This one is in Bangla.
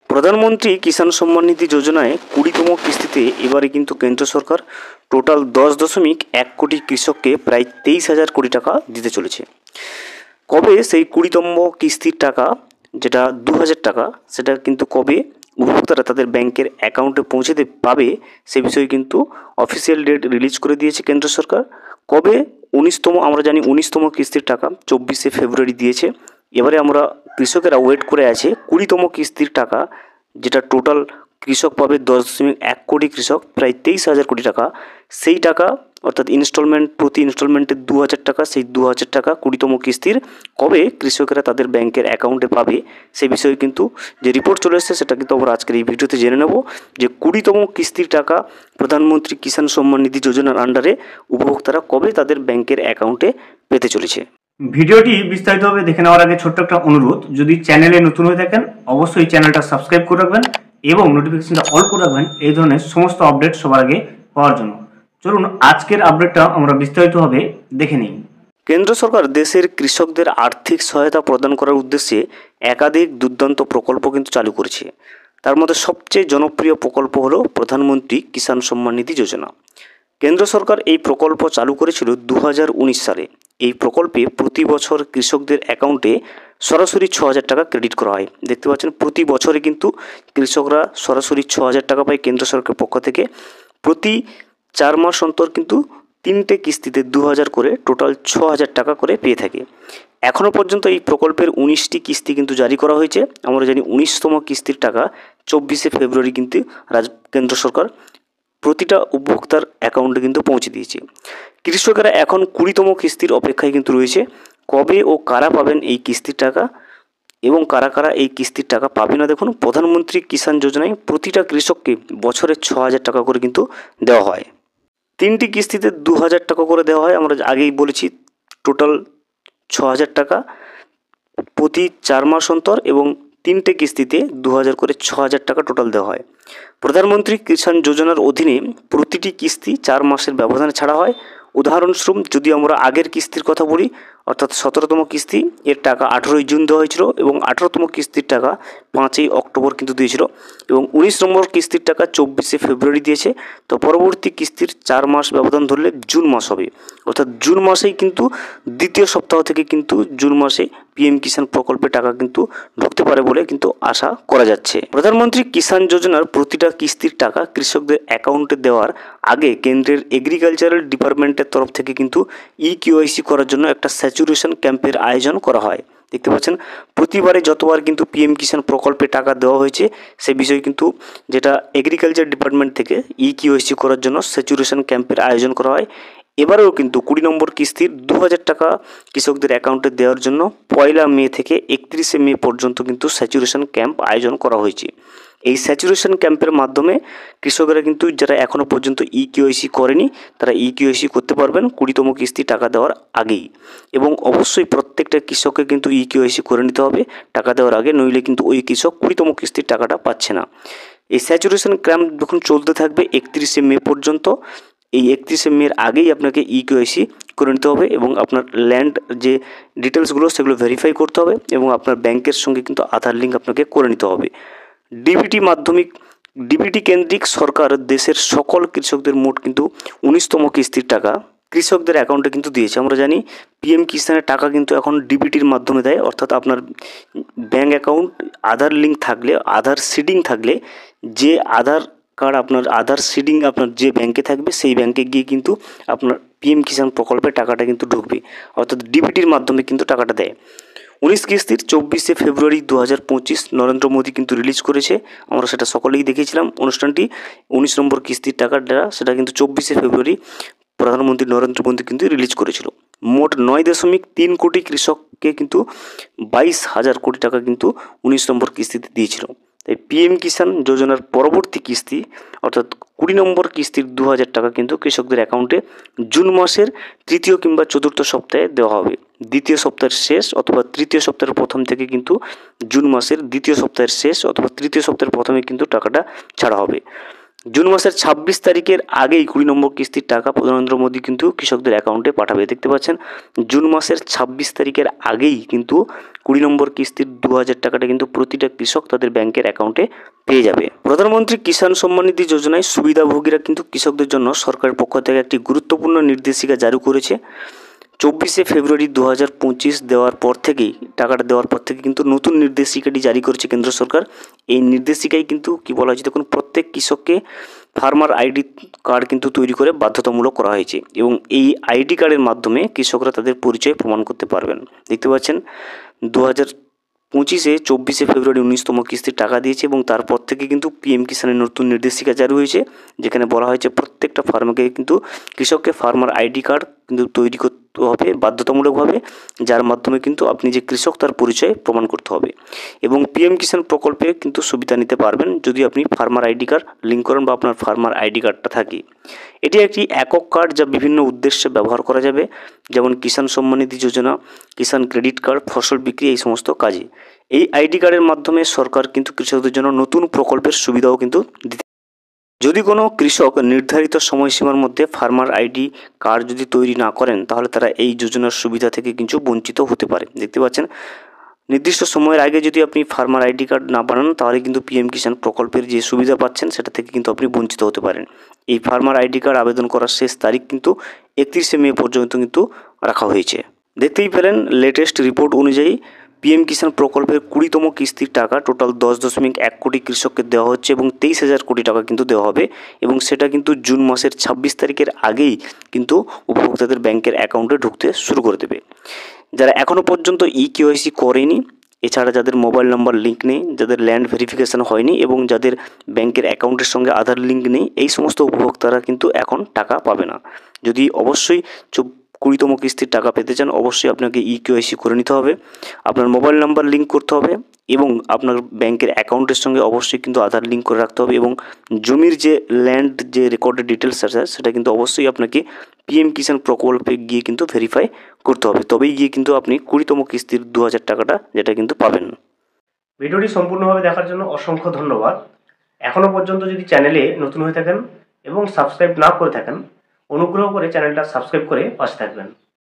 প্রধানমন্ত্রী কিষাণ সম্মান নিধি যোজনায় 20তম কিস্তিতে এবারে কিন্তু কেন্দ্র সরকার টোটাল 10.1 কোটি কৃষককে প্রায় 23,000 কোটি টাকা দিতে চলেছে। কবে সেই 20তম কিস্তির টাকা যেটা 2,000 টাকা সেটা কিন্তু কবে উপভোক্তারা তাদের ব্যাংকের অ্যাকাউন্টে পৌঁছতে পাবে সে বিষয়ে কিন্তু অফিসিয়াল ডেট রিলিজ করে দিয়েছে কেন্দ্র সরকার। কবে 19তম, আমরা জানি 19তম কিস্তির টাকা 24শে ফেব্রুয়ারি দিয়েছে। এবারে আমরা কৃষকেরা ওয়েট করে আছে 20তম কিস্তির টাকা, যেটা টোটাল কৃষক পাবে 10.1 কোটি কৃষক, প্রায় 23,000 কোটি টাকা। সেই টাকা অর্থাৎ ইনস্টলমেন্ট, প্রতি ইনস্টলমেন্টে 2,000 টাকা, সেই 2,000 টাকা 20তম কিস্তির কবে কৃষকেরা তাদের ব্যাংকের অ্যাকাউন্টে পাবে সে বিষয়ে কিন্তু যে রিপোর্ট চলে এসেছে সেটা কিন্তু আমরা আজকের এই ভিডিওতে জেনে নেব যে 20তম কিস্তির টাকা প্রধানমন্ত্রী কিষাণ সম্মান নিধি যোজনার আন্ডারে উপভোক্তারা কবে তাদের ব্যাংকের অ্যাকাউন্টে পেতে চলেছে। ভিডিওটি বিস্তারিতভাবে দেখে নেওয়ার আগে ছোট্ট একটা অনুরোধ, যদি চ্যানেলে নতুন হয়ে থাকেন অবশ্যই চ্যানেলটা সাবস্ক্রাইব করে রাখবেন এবং নোটিফিকেশনটা অল করে রাখবেন এই ধরনের সমস্ত আপডেট সবার আগে পাওয়ার জন্য। চলুন আজকের আপডেটটা আমরা বিস্তারিতভাবে দেখে নিই। কেন্দ্র সরকার দেশের কৃষকদের আর্থিক সহায়তা প্রদান করার উদ্দেশ্যে একাধিক দুর্দান্ত প্রকল্প কিন্তু চালু করেছে। তার মধ্যে সবচেয়ে জনপ্রিয় প্রকল্প হলো প্রধানমন্ত্রী কিষাণ সম্মান নিধি যোজনা। কেন্দ্র সরকার এই প্রকল্প চালু করেছিল 2019 সালে। এই প্রকল্পে প্রতি বছর কৃষকদের অ্যাকাউন্টে সরাসরি 6,000 টাকা ক্রেডিট করা হয়। দেখতে পাচ্ছেন প্রতি বছরে কিন্তু কৃষকরা সরাসরি 6,000 টাকা পায় কেন্দ্র সরকারের পক্ষ থেকে। প্রতি 4 মাস অন্তর কিন্তু 3টে কিস্তিতে 2,000 করে টোটাল 6,000 টাকা করে পেয়ে থাকে। এখনও পর্যন্ত এই প্রকল্পের 19টি কিস্তি কিন্তু জারি করা হয়েছে। আমরা জানি 19তম কিস্তির টাকা 24শে ফেব্রুয়ারি কিন্তু কেন্দ্র সরকার প্রতিটা উপভোক্তার অ্যাকাউন্টে কিন্তু পৌঁছে দিয়েছে। কৃষকেরা এখন 20তম কিস্তির অপেক্ষায় কিন্তু রয়েছে কবে ও কারা পাবেন এই কিস্তির টাকা এবং কারা কারা এই কিস্তির টাকা পাবে না। দেখুন, প্রধানমন্ত্রী কিষাণ যোজনায় প্রতিটা কৃষককে বছরে 6,000 টাকা করে কিন্তু দেওয়া হয়। 3টি কিস্তিতে 2,000 টাকা করে দেওয়া হয়। আমরা আগেই বলেছি টোটাল 6,000 টাকা প্রতি 4 মাস অন্তর এবং 3টে কিস্তিতে 2,000 করে 6,000 টাকা টোটাল দেওয়া হয়। প্রধানমন্ত্রী কিষাণ যোজনার অধীনে প্রতিটি কিস্তি 4 মাসের ব্যবধানে ছাড়া হয়। উদাহরণস্বরূপ যদি আমরা আগের কিস্তির কথা বলি, অর্থাৎ 17তম কিস্তি, এর টাকা 18ই জুন দেওয়া হয়েছিল এবং 18তম কিস্তির টাকা 5ই অক্টোবর কিন্তু দিয়েছিল এবং 19 নম্বর কিস্তির টাকা 24শে ফেব্রুয়ারি দিয়েছে। তো পরবর্তী কিস্তির 4 মাস ব্যবধান ধরলে জুন মাস হবে, অর্থাৎ জুন মাসেই কিন্তু দ্বিতীয় সপ্তাহ থেকে কিন্তু জুন মাসে পিএম কিষাণ প্রকল্পে টাকা কিন্তু ঢুকতে পারে বলে কিন্তু আশা করা যাচ্ছে। প্রধানমন্ত্রী কিষাণ যোজনার প্রতিটা কিস্তির টাকা কৃষকদের অ্যাকাউন্টে দেওয়ার আগে কেন্দ্রের এগ্রিকালচারাল ডিপার্টমেন্টের তরফ থেকে কিন্তু ইকেওয়াইসি করার জন্য একটা স্যাচুরেশন ক্যাম্পের আয়োজন করা হয়। দেখতে পাচ্ছেন প্রতিবারে যতবার কিন্তু পিএম কিষাণ প্রকল্পে টাকা দেওয়া হয়েছে সে বিষয়ে কিন্তু যেটা এগ্রিকালচার ডিপার্টমেন্ট থেকে ইকেওয়াইসি করার জন্য স্যাচুরেশন ক্যাম্পের আয়োজন করা হয়। এবারেও কিন্তু 20 নম্বর কিস্তির 2,000 টাকা কৃষকদের অ্যাকাউন্টে দেওয়ার জন্য 1 মে থেকে 31শে মে পর্যন্ত কিন্তু স্যাচুরেশন ক্যাম্প আয়োজন করা হয়েছে। এই স্যাচুরেশন ক্যাম্পের মাধ্যমে কৃষকেরা কিন্তু যারা এখনও পর্যন্ত ইকেওয়াইসি করেনি তারা ইকেওয়াইসি করতে পারবেন 20তম কিস্তি টাকা দেওয়ার আগেই। এবং অবশ্যই প্রত্যেকটা কৃষককে কিন্তু ইকেওয়াইসি করে নিতে হবে টাকা দেওয়ার আগে, নইলে কিন্তু ওই কৃষক 20তম কিস্তির টাকাটা পাচ্ছে না। এই স্যাচুরেশন ক্যাম্প যখন চলতে থাকবে 31শে মে পর্যন্ত, এই 31শে মের আগেই আপনাকে ইকেওয়াইসি করে নিতে হবে এবং আপনার ল্যান্ড যে ডিটেলসগুলো সেগুলো ভেরিফাই করতে হবে এবং আপনার ব্যাংকের সঙ্গে কিন্তু আধার লিঙ্ক আপনাকে করে নিতে হবে। ডিবিটি কেন্দ্রিক সরকার দেশের সকল কৃষকদের মোট কিন্তু 19তম কিস্তির টাকা কৃষকদের অ্যাকাউন্টে কিন্তু দিয়েছে। আমরা জানি পিএম কিষাণের টাকা কিন্তু এখন ডিবিটির মাধ্যমে দেয়, অর্থাৎ আপনার ব্যাঙ্ক অ্যাকাউন্ট আধার লিঙ্ক থাকলে, আধার সিডিং থাকলে, যে আধার কার্ড আপনার আধার সিডিং আপনার যে ব্যাংকে থাকবে সেই ব্যাংকে গিয়ে কিন্তু আপনার পিএম কিষাণ প্রকল্পের টাকাটা কিন্তু ঢুকবে, অর্থাৎ ডিবিটির মাধ্যমে কিন্তু টাকাটা দেয়। 19 কিস্তির 24শে ফেব্রুয়ারি 2025 নরেন্দ্র মোদী কিন্তু রিলিজ করেছে। আমরা সেটা সকলেই দেখেছিলাম অনুষ্ঠানটি। 19 নম্বর কিস্তির টাকাটা সেটা কিন্তু 24শে ফেব্রুয়ারি প্রধানমন্ত্রী নরেন্দ্র মোদী কিন্তু রিলিজ করেছিল। মোট 9.3 কোটি কৃষককে কিন্তু 22,000 কোটি টাকা কিন্তু 19 নম্বর কিস্তিতে দিয়েছিল। তাই পিএম কিষাণ যোজনার পরবর্তী কিস্তি অর্থাৎ 20 নম্বর কিস্তির 2,000 টাকা কিন্তু কৃষকদের অ্যাকাউন্টে জুন মাসের 3য় কিংবা 4র্থ সপ্তাহে দেওয়া হবে। দ্বিতীয় সপ্তাহের শেষ অথবা তৃতীয় সপ্তাহের প্রথম থেকে কিন্তু জুন মাসের দ্বিতীয় সপ্তাহের শেষ অথবা তৃতীয় সপ্তাহের প্রথমে কিন্তু টাকাটা ছাড়া হবে। জুন মাসের 26 তারিখের আগেই 20 নম্বর কিস্তির টাকা প্রধানমন্ত্রী মোদী কিন্তু কৃষকদের অ্যাকাউন্টে পাঠাবে। দেখতে পাচ্ছেন জুন মাসের 26 তারিখের আগেই কিন্তু 20 নম্বর কিস্তির 2000 টাকাটা কিন্তু প্রতিটা কৃষক তাদের ব্যাংকের অ্যাকাউন্টে পেয়ে যাবে। প্রধানমন্ত্রী কিষাণ সম্মান নিধি যোজনায় সুবিধাভোগীরা কিন্তু কৃষকদের জন্য সরকারের পক্ষ থেকে একটি গুরুত্বপূর্ণ নির্দেশিকা জারি করেছে। 24শে ফেব্রুয়ারি 2025 দেওয়ার পর থেকেই টাকাটা দেওয়ার পর থেকে কিন্তু নতুন নির্দেশিকাটি জারি করেছে কেন্দ্র সরকার। এই নির্দেশিকায় কিন্তু কি বলা হয়েছে দেখুন, প্রত্যেক কৃষককে ফার্মার আইডি কার্ড কিন্তু তৈরি করে বাধ্যতামূলক করা হয়েছে এবং এই আইডি কার্ডের মাধ্যমে কৃষকরা তাদের পরিচয় প্রমাণ করতে পারবেন। দেখতে পাচ্ছেন 24শে ফেব্রুয়ারি 19তম কিস্তির টাকা দিয়েছে এবং তারপর থেকে কিন্তু পিএম কিষাণের নতুন নির্দেশিকা জারি হয়েছে, যেখানে বলা হয়েছে প্রত্যেকটা ফার্মারকে কিন্তু কৃষককে ফার্মার আইডি কার্ড কিন্তু তৈরি করতে হবে বাধ্যতামূলকভাবে, যার মাধ্যমে কিন্তু আপনি যে কৃষক তার পরিচয় প্রমাণ করতে হবে। এবং পিএম কিষাণ প্রকল্পে কিন্তু সুবিধা নিতে পারবেন যদি আপনি ফার্মার আইডি কার্ড লিঙ্ক করেন বা আপনার ফার্মার আইডি কার্ডটা থাকে। এটি একটি একক কার্ড যা বিভিন্ন উদ্দেশ্যে ব্যবহার করা যাবে, যেমন কিষাণ সম্মান নিধি যোজনা, কিষাণ ক্রেডিট কার্ড, ফসল বিক্রি, এই সমস্ত কাজে। এই আইডি কার্ডের মাধ্যমে সরকার কিন্তু কৃষকদের জন্য নতুন প্রকল্পের সুবিধাও কিন্তু দিতে। যদি কোনো কৃষক নির্ধারিত সময়সীমার মধ্যে ফার্মার আইডি কার্ড যদি তৈরি না করেন, তাহলে তারা এই যোজনার সুবিধা থেকে কিন্তু বঞ্চিত হতে পারে। দেখতে পাচ্ছেন নির্দিষ্ট সময়ের আগে যদি আপনি ফার্মার আইডি কার্ড না বানান, তাহলে কিন্তু পিএম কিষাণ প্রকল্পের যে সুবিধা পাচ্ছেন সেটা থেকে কিন্তু আপনি বঞ্চিত হতে পারেন। এই ফার্মার আইডি কার্ড আবেদন করার শেষ তারিখ কিন্তু 31শে মে পর্যন্ত কিন্তু রাখা হয়েছে। দেখতেই পেলেন লেটেস্ট রিপোর্ট অনুযায়ী পিএম কিষাণ প্রকল্পের 20তম কিস্তির টাকা টোটাল 10.1 কোটি কৃষককে দেওয়া হচ্ছে এবং 23,000 কোটি টাকা কিন্তু দেওয়া হবে এবং সেটা কিন্তু জুন মাসের 26 তারিখের আগেই কিন্তু উপভোক্তাদের ব্যাংকের অ্যাকাউন্টে ঢুকতে শুরু করে দেবে। যারা এখনও পর্যন্ত ইকেওয়াইসি করেনি, এছাড়া যাদের মোবাইল নাম্বার লিঙ্ক নেই, যাদের ল্যান্ড ভেরিফিকেশান হয়নি এবং যাদের ব্যাংকের অ্যাকাউন্টের সঙ্গে আধার লিঙ্ক নেই, এই সমস্ত উপভোক্তারা কিন্তু এখন টাকা পাবে না। যদি অবশ্যই 20তম কিস্তির টাকা পেতে চান, অবশ্যই আপনাকে ইকেওয়াইসি করে নিতে হবে, আপনার মোবাইল নাম্বার লিঙ্ক করতে হবে এবং আপনার ব্যাংকের অ্যাকাউন্টের সঙ্গে অবশ্যই কিন্তু আধার লিঙ্ক করে রাখতে হবে এবং জমির যে ল্যান্ড যে রেকর্ডেড ডিটেলস আছে সেটা কিন্তু অবশ্যই আপনাকে পিএম কিষাণ প্রকল্পে গিয়ে কিন্তু ভেরিফাই করতে হবে, তবেই গিয়ে কিন্তু আপনি 20তম কিস্তির 2000 টাকাটা যেটা কিন্তু পাবেন। ভিডিওটি সম্পূর্ণভাবে দেখার জন্য অসংখ্য ধন্যবাদ। এখনও পর্যন্ত যদি চ্যানেলে নতুন হয়ে থাকেন এবং সাবস্ক্রাইব না করে থাকেন, অনুগ্রহ করে চ্যানেলটা সাবস্ক্রাইব করে পাশে থাকবেন।